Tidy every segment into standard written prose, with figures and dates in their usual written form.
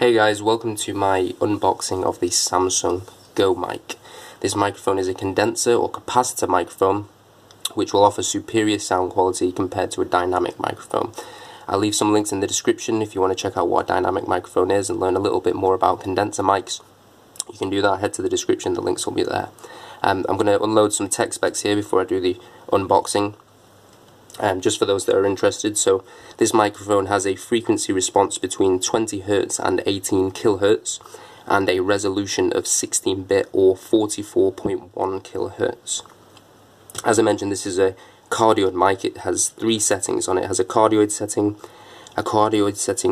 Hey guys, welcome to my unboxing of the Samsung Go mic. This microphone is a condenser or capacitor microphone which will offer superior sound quality compared to a dynamic microphone. I'll leave some links in the description if you want to check out what a dynamic microphone is and learn a little bit more about condenser mics. You can do that, head to the description, the links will be there. I'm going to unload some tech specs here before I do the unboxing. Just for those that are interested, so this microphone has a frequency response between 20 Hz and 18 kHz and a resolution of 16-bit or 44.1 kHz. As I mentioned, this is a cardioid mic. It has three settings on it. It has a cardioid setting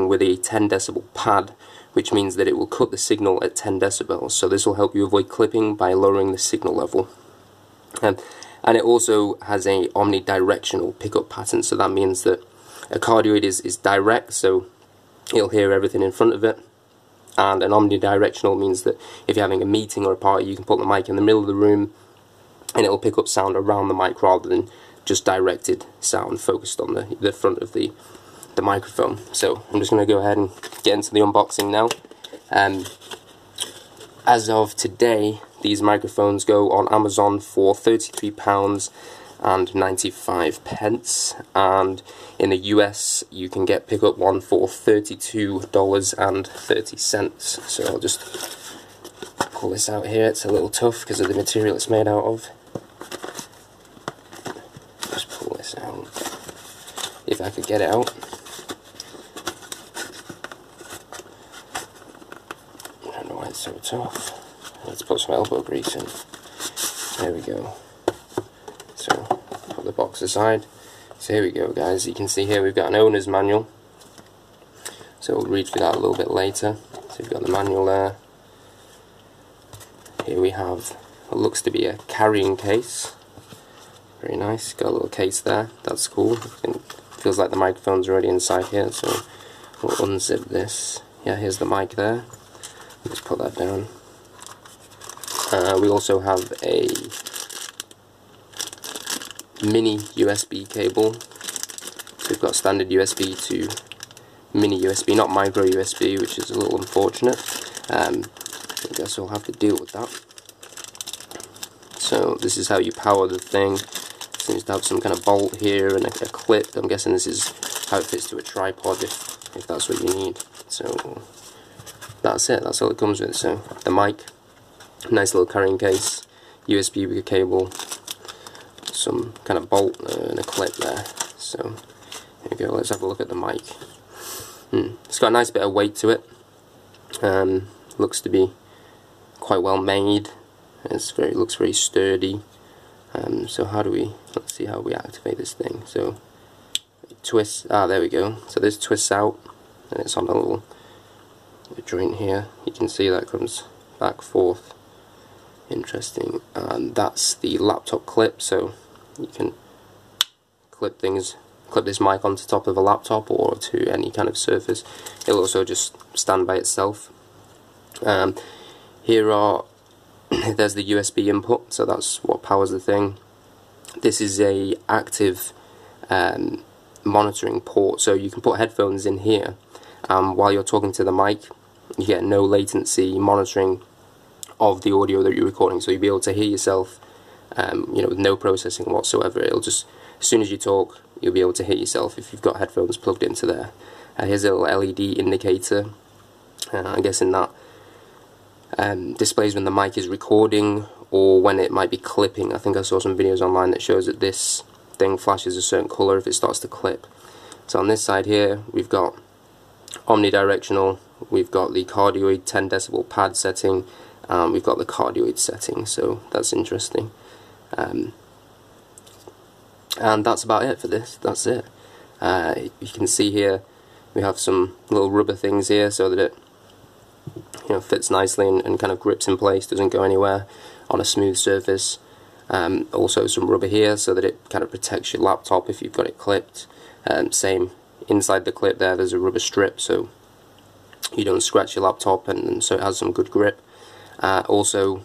with a 10 decibel pad, which means that it will cut the signal at 10 decibels. So this will help you avoid clipping by lowering the signal level. And it also has a omnidirectional pickup pattern, so that means that a cardioid is direct, so it'll hear everything in front of it, and an omnidirectional means that if you're having a meeting or a party, you can put the mic in the middle of the room and it'll pick up sound around the mic rather than just directed sound focused on the front of the microphone. So I'm just going to go ahead and get into the unboxing now. As of today, these microphones go on Amazon for £33.95, and in the US you can pick up one for $32.30. So I'll just pull this out here. It's a little tough because of the material it's made out of. Just pull this out, if I could get it out. I don't know why it's so tough. Let's put some elbow grease in. There we go. So, put the box aside. So here we go, guys. You can see here we've got an owner's manual. So we'll read through that a little bit later. So we've got the manual there. Here we have what looks to be a carrying case. Very nice. Got a little case there. That's cool. It feels like the microphone's already inside here. So we'll unzip this. Yeah, here's the mic there. Let's put that down. We also have a mini USB cable. So we've got standard USB to mini USB, not micro USB, which is a little unfortunate. I guess we'll have to deal with that. So this is how you power the thing. It seems to have some kind of bolt here and a clip. I'm guessing this is how it fits to a tripod if that's what you need. So that's it, that's all it comes with. So the mic, nice little carrying case, USB with a cable, some kind of bolt and a clip there. So here we go, let's have a look at the mic. It's got a nice bit of weight to it. Looks to be quite well made. It looks very sturdy. So let's see how we activate this thing. So twist, there we go. So this twists out and it's on a little joint here. You can see that comes back forth. Interesting. And that's the laptop clip, so you can clip this mic onto top of a laptop or to any kind of surface. It'll also just stand by itself. There's the USB input, so that's what powers the thing. This is a active monitoring port, so you can put headphones in here. While you're talking to the mic, you get no latency monitoring of the audio that you're recording, so you'll be able to hear yourself, with no processing whatsoever. It'll just, as soon as you talk, you'll be able to hear yourself if you've got headphones plugged into there. Here's a little LED indicator. I'm guessing that displays when the mic is recording or when it might be clipping. I think I saw some videos online that shows that this thing flashes a certain color if it starts to clip. So on this side here, we've got omnidirectional, we've got the cardioid 10 decibel pad setting, we've got the cardioid setting, so that's interesting. And that's about it for this. That's it. You can see here we have some little rubber things here so that it fits nicely and kind of grips in place, doesn't go anywhere on a smooth surface. Also some rubber here so that it kind of protects your laptop if you've got it clipped. Same inside the clip there's a rubber strip so you don't scratch your laptop, and so it has some good grip. Also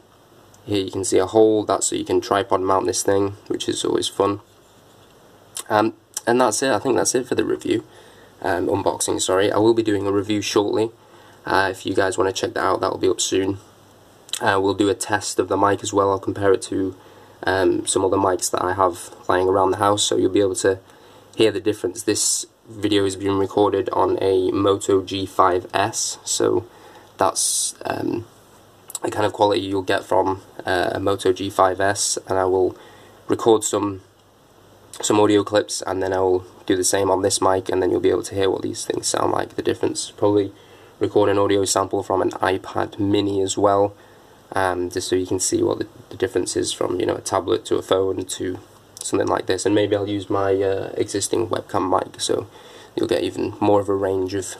here you can see a hole, that's so you can tripod mount this thing, which is always fun. And that's it. I think that's it for the review. Unboxing, sorry. I will be doing a review shortly. If you guys want to check that out, that will be up soon. We'll do a test of the mic as well. I'll compare it to some other mics that I have lying around the house, so you'll be able to hear the difference. This video is being recorded on a Moto G5S, so that's the kind of quality you'll get from a Moto G5S, and I will record some audio clips, and then I will do the same on this mic, and then you'll be able to hear what these things sound like, the difference. Probably record an audio sample from an iPad mini as well, just so you can see what the difference is from, you know, a tablet to a phone to something like this. And maybe I'll use my existing webcam mic, so you'll get even more of a range of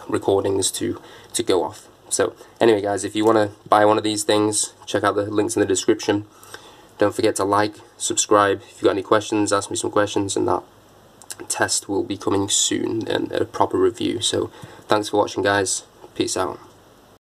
recordings to go off. So anyway guys, if you want to buy one of these things, check out the links in the description. Don't forget to like, subscribe. If you've got any questions, ask me some questions, and that test will be coming soon, and a proper review. So thanks for watching guys, peace out.